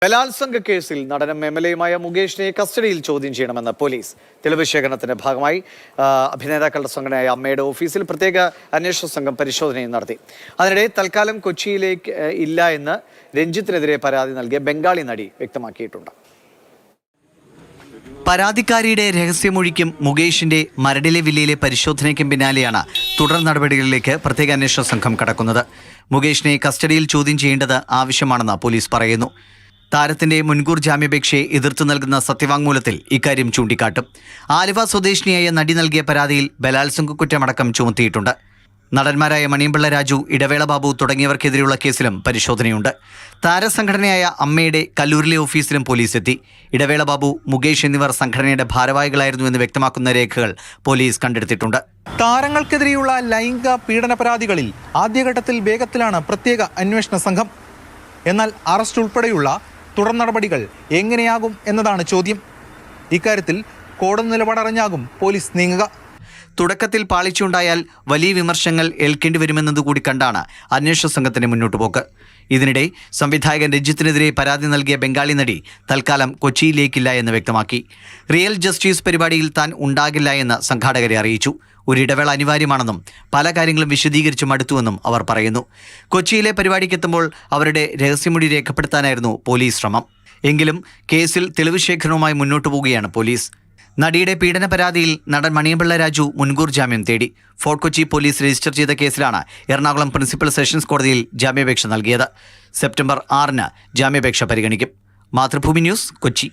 ബലാത്സംഗ കേസിൽ നടനും MLA-യുമായ മുകേഷിനെ കസ്റ്റഡിയിൽ ചോദ്യം ചെയ്യണമെന്ന് പോലീസ്. തെളിവ് ശേഖരണത്തിന്റെ ഭാഗമായി അഭിനേതാക്കളുടെ സംഘടനയായ അമ്മയുടെ ഓഫീസിൽ പ്രത്യേക അന്വേഷണ സംഘം പരിശോധനയും നടത്തി. അതിനിടെ തൽക്കാലം കൊച്ചിയിലേക്ക് ഇല്ല എന്ന് രഞ്ജിത്തിനെതിരെ പരാതി നൽകിയ ബംഗാളി നടി വ്യക്തമാക്കിയിട്ടുണ്ട്. പരാതിക്കാരിയുടെ രഹസ്യമൊഴിക്കും മുകേഷിന്റെ മരടിലെ വില്ലയിലെ പരിശോധനയ്ക്കും പിന്നാലെയാണ് തുടർ നടപടികളിലേക്ക് പ്രത്യേക അന്വേഷണ സംഘം കടക്കുന്നത്. മുകേഷിനെ കസ്റ്റഡിയിൽ ചോദ്യം ചെയ്യേണ്ടത് ആവശ്യമാണെന്ന് പോലീസ് പറയുന്നു. താരത്തിന്റെ മുൻകൂർ ജാമ്യാപേക്ഷയെ എതിർത്തു നൽകുന്ന സത്യവാങ്മൂലത്തിൽ ഇക്കാര്യം ചൂണ്ടിക്കാട്ടും. ആലുവ സ്വദേശിനിയായ നടി നൽകിയ പരാതിയിൽ ബലാത്സംഗ കുറ്റമടക്കം ചുമത്തിയിട്ടുണ്ട്. നടന്മാരായ മണിയമ്പിള്ള രാജു, ഇടവേള ബാബു തുടങ്ങിയവർക്കെതിരെയുള്ള കേസിലും പരിശോധനയുണ്ട്. താരസംഘടനയായ അമ്മയുടെ കല്ലൂരിലെ ഓഫീസിലും പോലീസ് എത്തി. ഇടവേള ബാബു, മുകേഷ് എന്നിവർ സംഘടനയുടെ ഭാരവാഹികളായിരുന്നുവെന്ന് വ്യക്തമാക്കുന്ന രേഖകൾ പോലീസ് കണ്ടെടുത്തിട്ടുണ്ട്. താരങ്ങൾക്കെതിരെയുള്ള ലൈംഗിക പീഡന പരാതികളിൽ ആദ്യഘട്ടത്തിൽ വേഗത്തിലാണ് പ്രത്യേക അന്വേഷണ സംഘം. എന്നാൽ അറസ്റ്റ് ഉൾപ്പെടെയുള്ള തുടർ നടപടികൾ എങ്ങനെയാകും എന്നതാണ് ചോദ്യം. ഇക്കാര്യത്തിൽ കോടതി നിലപാടറിഞ്ഞാകും പോലീസ് നീങ്ങുക. തുടക്കത്തിൽ പാളിച്ചുണ്ടായാൽ വലിയ വിമർശനങ്ങൾ ഏൽക്കേണ്ടി വരുമെന്നതുകൂടി കണ്ടാണ് അന്വേഷണ സംഘത്തിന്റെ മുന്നോട്ടുപോക്ക്. ഇതിനിടെ സംവിധായകൻ രഞ്ജിത്തിനെതിരെ പരാതി നൽകിയ ബംഗാളി നടി തൽക്കാലം കൊച്ചിയിലേക്കില്ല എന്ന് വ്യക്തമാക്കി. റിയൽ ജസ്റ്റിസ് പരിപാടിയിൽ താൻ ഉണ്ടാകില്ല എന്ന് സംഘാടകരെ അറിയിച്ചു. ഒരിടവേള അനിവാര്യമാണെന്നും പല കാര്യങ്ങളും വിശദീകരിച്ചു മടുത്തുവെന്നും അവർ പറയുന്നു. കൊച്ചിയിലെ പരിപാടിക്കെത്തുമ്പോൾ അവരുടെ രഹസ്യമൊഴി രേഖപ്പെടുത്താനായിരുന്നു പോലീസ് ശ്രമം. എങ്കിലും കേസിൽ തെളിവ് ശേഖരണവുമായി മുന്നോട്ടു പോവുകയാണ് പോലീസ്. നടിയുടെ പീഡന പരാതിയിൽ നടൻ മണിയമ്പിള്ള രാജു മുൻകൂർ ജാമ്യം തേടി. ഫോർട്ട് കൊച്ചി പോലീസ് രജിസ്റ്റർ ചെയ്ത കേസിലാണ് എറണാകുളം പ്രിൻസിപ്പൽ സെഷൻസ് കോടതിയിൽ ജാമ്യാപേക്ഷ നൽകിയത്. സെപ്റ്റംബർ 6-ന് ജാമ്യാപേക്ഷ പരിഗണിക്കും. മാതൃഭൂമി ന്യൂസ്, കൊച്ചി.